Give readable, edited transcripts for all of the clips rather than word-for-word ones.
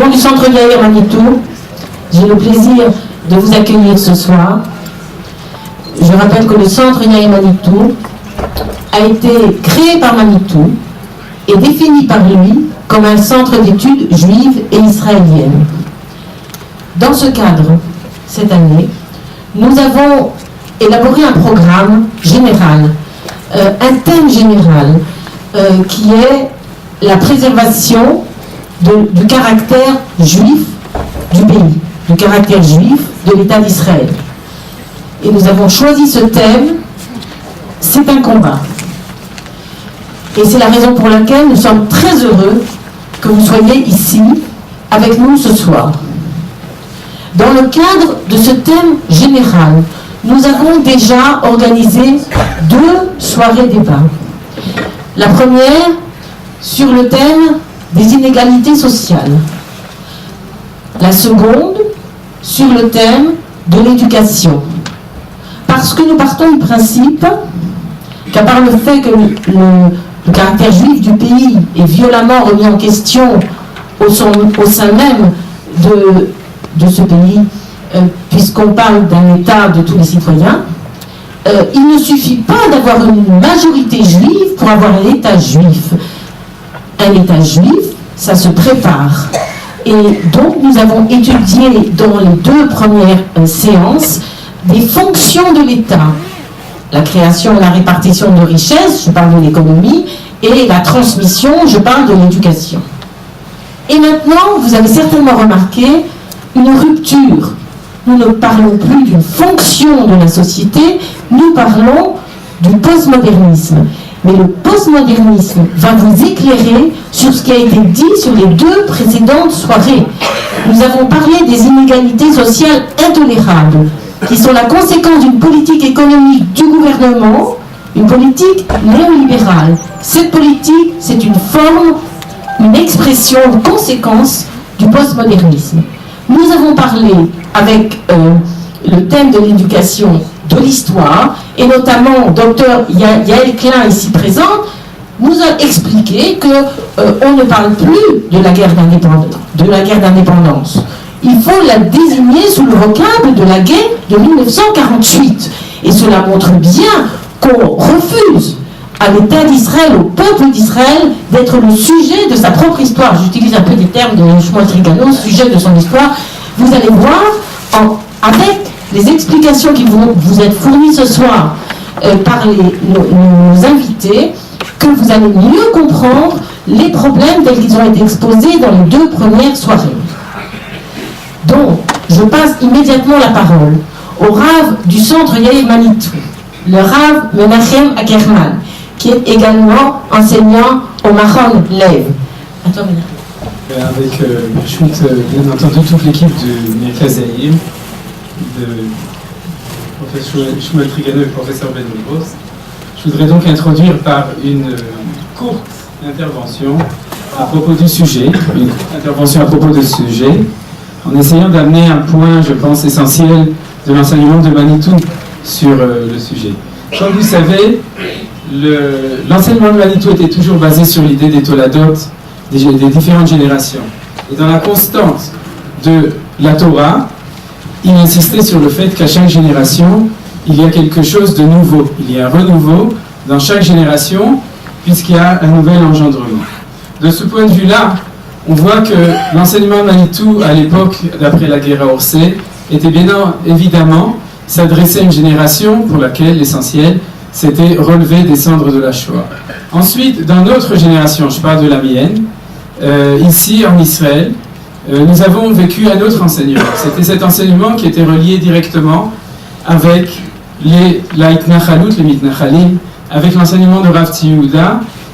nom du Centre Yair Manitou, j'ai le plaisir de vous accueillir ce soir. Je rappelle que le Centre Yair Manitou a été créé par Manitou et défini par lui comme un centre d'études juives et israéliennes. Dans ce cadre, cette année, nous avons élaboré un programme général, un thème général, qui est la préservation du caractère juif du pays, du caractère juif de l'État d'Israël. Et nous avons choisi ce thème, c'est un combat. Et c'est la raison pour laquelle nous sommes très heureux que vous soyez ici avec nous ce soir. Dans le cadre de ce thème général, nous avons déjà organisé 2 soirées débat. La première sur le thème des inégalités sociales. La seconde sur le thème de l'éducation. Parce que nous partons du principe qu'à part le fait que le caractère juif du pays est violemment remis en question au sein même de ce pays, puisqu'on parle d'un État de tous les citoyens, il ne suffit pas d'avoir une majorité juive pour avoir un État juif. Un État juif, ça se prépare. Et donc nous avons étudié dans les 2 premières séances des fonctions de l'État. La création et la répartition de richesses, je parle de l'économie, et la transmission, je parle de l'éducation. Et maintenant, vous avez certainement remarqué une rupture. Nous ne parlons plus d'une fonction de la société, nous parlons du postmodernisme. Mais le postmodernisme va vous éclairer sur ce qui a été dit sur les 2 précédentes soirées. Nous avons parlé des inégalités sociales intolérables, qui sont la conséquence d'une politique économique du gouvernement, une politique néolibérale. Cette politique, c'est une forme, une expression, une conséquence du postmodernisme. Nous avons parlé avec le thème de l'éducation, de l'histoire, et notamment Dr Yael Klein, ici présente, nous a expliqué qu'on ne parle plus de la guerre d'indépendance. Il faut la désigner sous le vocable de la guerre de 1948. Et cela montre bien qu'on refuse à l'État d'Israël, au peuple d'Israël, d'être le sujet de sa propre histoire. J'utilise un peu des termes de Shmuel Trigano, sujet de son histoire. Vous allez voir, avec les explications qui vont vous être fournies ce soir par nos invités, que vous allez mieux comprendre les problèmes tels qu'ils ont été exposés dans les 2 premières soirées. Donc, je passe immédiatement la parole au Rav du Centre Yair Manitou, le Rav Menachem Ackerman, qui est également enseignant au Mahon Lev. Avec bien entendu toute l'équipe du Merkaz Yair, de professeur Shmuel Trigano et professeur Ben Libros. Je voudrais donc introduire par une courte intervention à propos du sujet, en essayant d'amener un point, je pense, essentiel de l'enseignement de Manitou sur le sujet. Comme vous savez, l'enseignement de Manitou était toujours basé sur l'idée des Toladot, des différentes générations. Et dans la constante de la Torah, il insistait sur le fait qu'à chaque génération, il y a quelque chose de nouveau. Il y a un renouveau dans chaque génération, puisqu'il y a un nouvel engendrement. De ce point de vue-là, on voit que l'enseignement de Manitou, à l'époque, d'après la guerre à Orsay, était bien évidemment s'adresser à une génération pour laquelle l'essentiel, c'était relever des cendres de la Shoah. Ensuite, dans notre génération, je parle de la mienne, ici en Israël, nous avons vécu un autre enseignement. C'était cet enseignement qui était relié directement avec les Itnachalut, les Mitnachalim, avec l'enseignement de Rav Tzvi,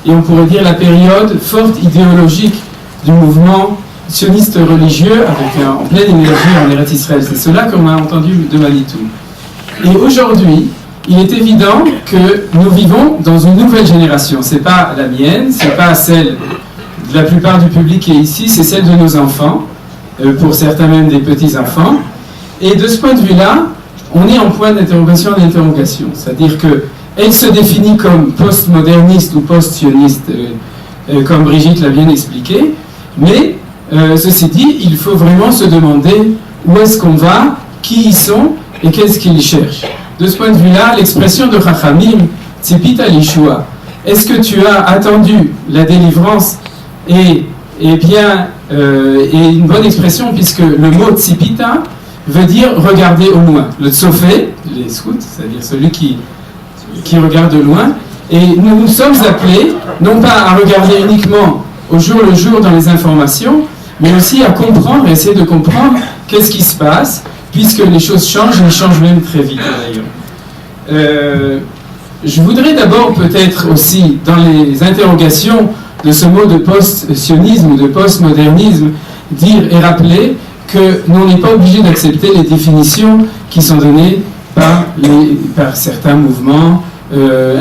et on pourrait dire la période forte idéologique du mouvement sioniste religieux, avec en pleine énergie en Eretz Israël. C'est cela qu'on a entendu de Manitou. Et aujourd'hui, il est évident que nous vivons dans une nouvelle génération. C'est pas la mienne, c'est pas celle de la plupart du public qui est ici, c'est celle de nos enfants, pour certains même des petits-enfants. Et de ce point de vue-là, on est en point d'interrogation et d'interrogation. C'est-à-dire qu'elle se définit comme post-moderniste ou post-sioniste, comme Brigitte l'a bien expliqué, mais Ceci dit, il faut vraiment se demander où est-ce qu'on va, qui ils sont et qu'est-ce qu'ils cherchent. De ce point de vue-là, l'expression de Chachamim, Tzipit al-Yeshua, est-ce que tu as attendu la délivrance et une bonne expression, puisque le mot Tzipita veut dire regarder au loin. Le Tzofé, les scouts, c'est-à-dire celui qui regarde de loin, et nous nous sommes appelés, non pas à regarder uniquement au jour le jour dans les informations, mais aussi à comprendre, essayer de comprendre qu'est-ce qui se passe, puisque les choses changent, et elles changent même très vite d'ailleurs. Je voudrais d'abord peut-être aussi, dans les interrogations de ce mot de post-sionisme ou de post-modernisme, dire et rappeler que nous n'est pas obligé d'accepter les définitions qui sont données par certains mouvements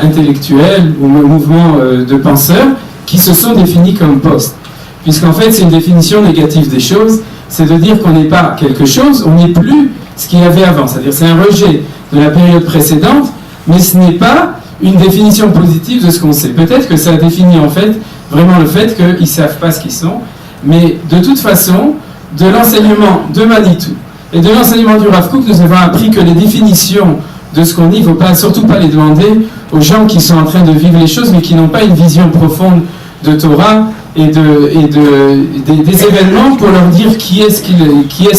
intellectuels ou mouvements de penseurs qui se sont définis comme post. Puisqu'en fait, c'est une définition négative des choses, c'est de dire qu'on n'est pas quelque chose, on n'est plus ce qu'il y avait avant. C'est-à-dire c'est un rejet de la période précédente, mais ce n'est pas une définition positive de ce qu'on sait. Peut-être que ça définit en fait vraiment le fait qu'ils ne savent pas ce qu'ils sont, mais de toute façon, de l'enseignement de Manitou et de l'enseignement du Rav Kook, nous avons appris que les définitions de ce qu'on dit, il ne faut surtout pas les demander aux gens qui sont en train de vivre les choses, mais qui n'ont pas une vision profonde de Torah et des événements pour leur dire qui est-ce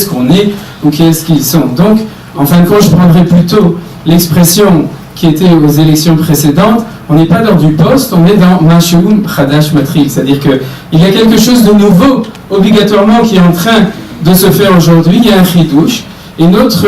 qu'on est ou qui est-ce qu'ils sont. Donc, en fin de compte, je prendrai plutôt l'expression qui était aux élections précédentes, on n'est pas dans du poste, on est dans Mashoum Khadash Matril, c'est-à-dire qu'il y a quelque chose de nouveau, obligatoirement, qui est en train de se faire aujourd'hui, il y a un chidouche, et notre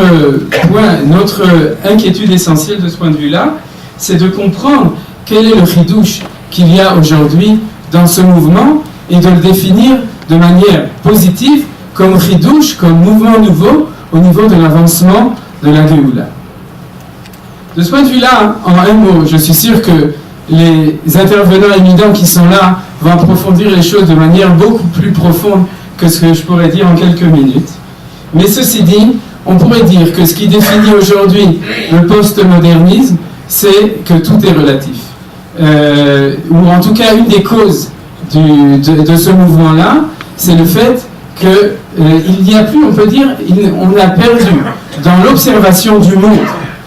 inquiétude essentielle de ce point de vue-là, c'est de comprendre quel est le chidouche qu'il y a aujourd'hui dans ce mouvement, et de le définir de manière positive, comme chidouche, comme mouvement nouveau, au niveau de l'avancement de la Géoula. De ce point de vue-là, en un mot, je suis sûr que les intervenants éminents qui sont là vont approfondir les choses de manière beaucoup plus profonde que ce que je pourrais dire en quelques minutes. Mais ceci dit, on pourrait dire que ce qui définit aujourd'hui le postmodernisme, c'est que tout est relatif. Ou en tout cas, une des causes de ce mouvement-là, c'est le fait qu'il n'y a plus, on peut dire, on a perdu dans l'observation du monde,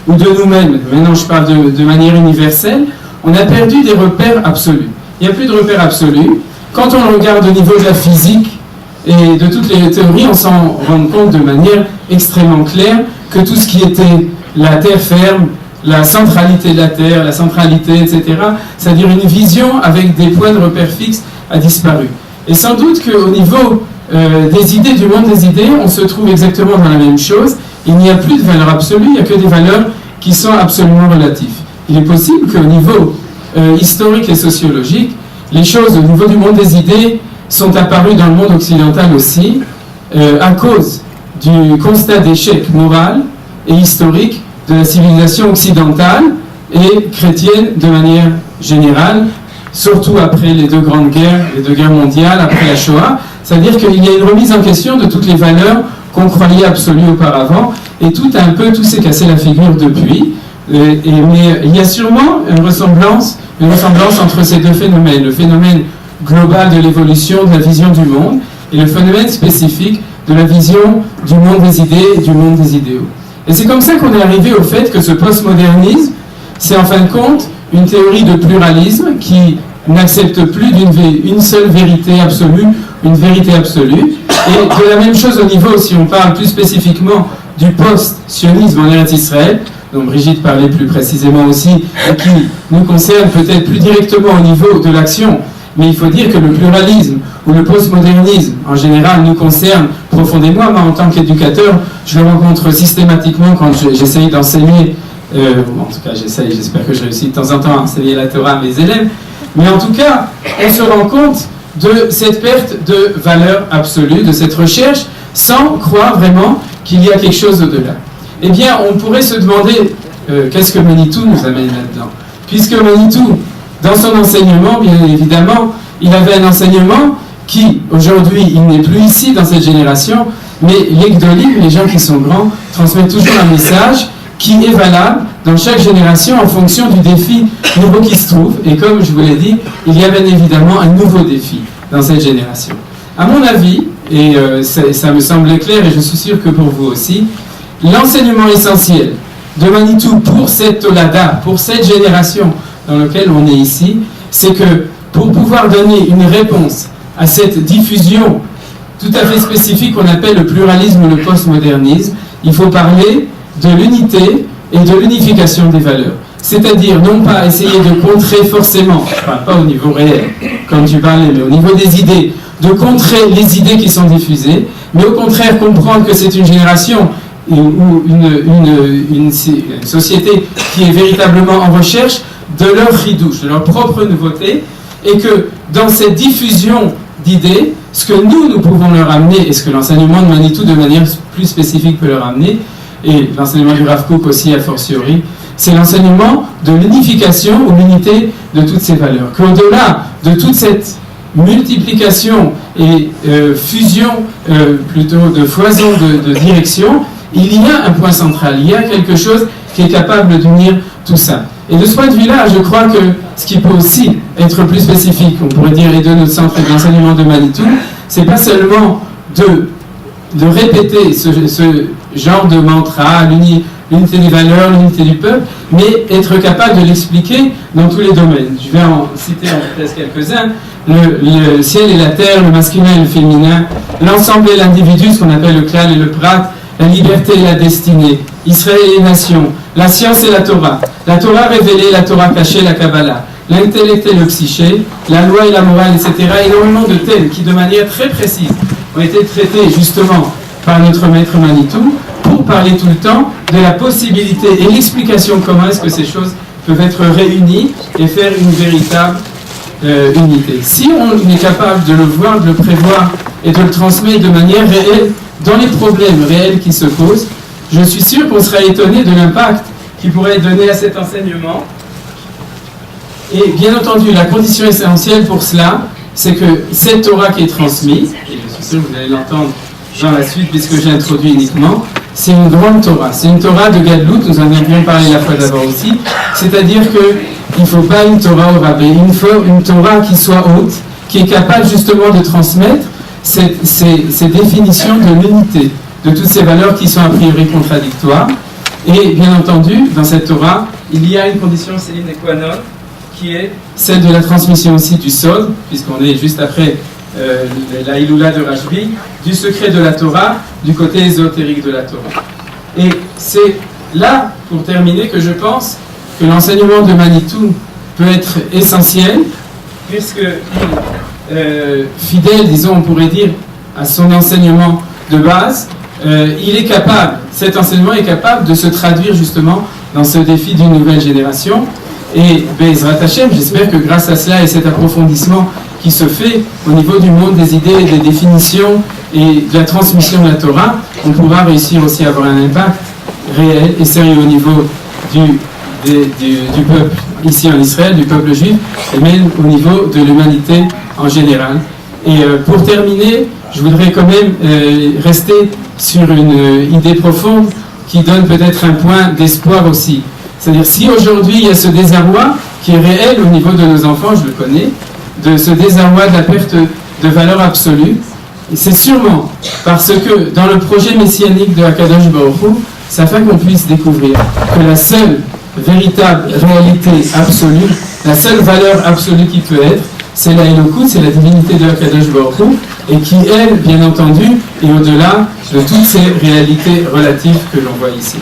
ou de nous-mêmes, maintenant je parle de manière universelle, on a perdu des repères absolus. Il n'y a plus de repères absolus. Quand on regarde au niveau de la physique et de toutes les théories, on s'en rend compte de manière extrêmement claire que tout ce qui était la terre ferme, la centralité de la terre, la centralité, etc., c'est-à-dire une vision avec des points de repères fixes, a disparu. Et sans doute qu'au niveau des idées, du monde des idées, on se trouve exactement dans la même chose. Il n'y a plus de valeurs absolues, il n'y a que des valeurs qui sont absolument relatives. Il est possible qu'au niveau historique et sociologique, les choses au niveau du monde des idées sont apparues dans le monde occidental aussi, à cause du constat d'échec moral et historique de la civilisation occidentale et chrétienne de manière générale, surtout après les deux grandes guerres, les deux guerres mondiales, après la Shoah. C'est-à-dire qu'il y a une remise en question de toutes les valeurs qu'on croyait absolues auparavant, et tout s'est cassé la figure depuis. Mais il y a sûrement une ressemblance entre ces deux phénomènes, le phénomène global de l'évolution, de la vision du monde, et le phénomène spécifique de la vision du monde des idées et du monde des idéaux. Et c'est comme ça qu'on est arrivé au fait que ce postmodernisme, c'est en fin de compte une théorie de pluralisme qui n'accepte plus d'une seule vérité absolue, une vérité absolue. Et de la même chose au niveau, si on parle plus spécifiquement du post-sionisme en Eretz Israël, dont Brigitte parlait plus précisément aussi, et qui nous concerne peut-être plus directement au niveau de l'action, mais il faut dire que le pluralisme ou le postmodernisme en général nous concerne profondément. Moi, en tant qu'éducateur, je le rencontre systématiquement quand j'essaye d'enseigner, en tout cas j'espère que je réussis de temps en temps à enseigner la Torah à mes élèves, mais en tout cas, on se rend compte de cette perte de valeur absolue, de cette recherche, sans croire vraiment qu'il y a quelque chose au-delà. Eh bien, on pourrait se demander qu'est-ce que Manitou nous amène là-dedans. Puisque Manitou, dans son enseignement, bien évidemment, il avait un enseignement qui, aujourd'hui, il n'est plus ici dans cette génération, mais les Gdolim, les gens qui sont grands, transmettent toujours un message qui est valable dans chaque génération en fonction du défi nouveau qui se trouve. Et comme je vous l'ai dit, il y a bien évidemment un nouveau défi dans cette génération. À mon avis, et ça me semblait clair, et je suis sûr que pour vous aussi, l'enseignement essentiel de Manitou pour cette Tolada, pour cette génération dans laquelle on est ici, c'est que pour pouvoir donner une réponse à cette diffusion tout à fait spécifique qu'on appelle le pluralisme ou le postmodernisme, il faut parler de l'unité et de l'unification des valeurs. C'est-à-dire non pas essayer de contrer forcément, enfin pas au niveau réel, comme tu parlais, mais au niveau des idées, de contrer les idées qui sont diffusées, mais au contraire comprendre que c'est une génération ou une société qui est véritablement en recherche de leur ridouche, de leur propre nouveauté, et que dans cette diffusion d'idées, ce que nous pouvons leur amener, et ce que l'enseignement de Manitou de manière plus spécifique peut leur amener, et l'enseignement du Rav Kook aussi a fortiori, c'est l'enseignement de l'unification ou l'unité de toutes ces valeurs. Qu'au-delà de toute cette multiplication et fusion, plutôt de foison de direction, il y a un point central, il y a quelque chose qui est capable d'unir tout ça. Et de ce point de vue-là, je crois que ce qui peut aussi être plus spécifique, on pourrait dire, et de notre centre d'enseignement de Manitou, c'est pas seulement de répéter ce genre de mantra, l'unité des valeurs, l'unité du peuple, mais être capable de l'expliquer dans tous les domaines. Je vais en citer en vitesse quelques-uns. Le ciel et la terre, le masculin et le féminin, l'ensemble et l'individu, ce qu'on appelle le clan et le prat, la liberté et la destinée, Israël et les nations, la science et la Torah révélée, la Torah cachée, la Kabbalah, l'intellect et le psyché, la loi et la morale, etc. Énormément de thèmes qui, de manière très précise, ont été traités justement par notre maître Manitou pour parler tout le temps de la possibilité et l'explication comment est-ce que ces choses peuvent être réunies et faire une véritable unité. Si on est capable de le voir, de le prévoir et de le transmettre de manière réelle dans les problèmes réels qui se posent, je suis sûr qu'on sera étonné de l'impact qui pourrait être donné à cet enseignement. Et bien entendu, la condition essentielle pour cela, c'est que cette Torah qui est transmise, et je suis sûr que vous allez l'entendre dans la suite puisque j'ai introduit uniquement, c'est une grande Torah. C'est une Torah de Gadlout, nous en avions parlé la fois d'avant aussi, c'est-à-dire qu'il ne faut pas une Torah au rabais, il faut une Torah qui soit haute, qui est capable justement de transmettre ces définitions de l'unité, de toutes ces valeurs qui sont a priori contradictoires. Et bien entendu, dans cette Torah, il y a une condition sine qua non, qui est celle de la transmission aussi du Sod, puisqu'on est juste après la Iloula de Rashbi, du secret de la Torah, du côté ésotérique de la Torah. Et c'est là, pour terminer, que je pense que l'enseignement de Manitou peut être essentiel, puisqu'il, fidèle, disons, on pourrait dire, à son enseignement de base, il est capable, cet enseignement est capable de se traduire justement dans ce défi d'une nouvelle génération. Et Bezrat Hashem, j'espère que grâce à cela et cet approfondissement qui se fait au niveau du monde des idées et des définitions et de la transmission de la Torah, on pourra réussir aussi à avoir un impact réel et sérieux au niveau du peuple ici en Israël, du peuple juif, et même au niveau de l'humanité en général. Et pour terminer, je voudrais quand même rester sur une idée profonde qui donne peut-être un point d'espoir aussi. C'est-à-dire, si aujourd'hui il y a ce désarroi qui est réel au niveau de nos enfants, je le connais, de ce désarroi de la perte de valeur absolue, c'est sûrement parce que dans le projet messianique de Akadosh Baruch Hu, ça fait qu'on puisse découvrir que la seule véritable réalité absolue, la seule valeur absolue qui peut être, c'est la Elokut, c'est la divinité de Akadosh Baruch Hu, et qui, elle, bien entendu, est au-delà de toutes ces réalités relatives que l'on voit ici.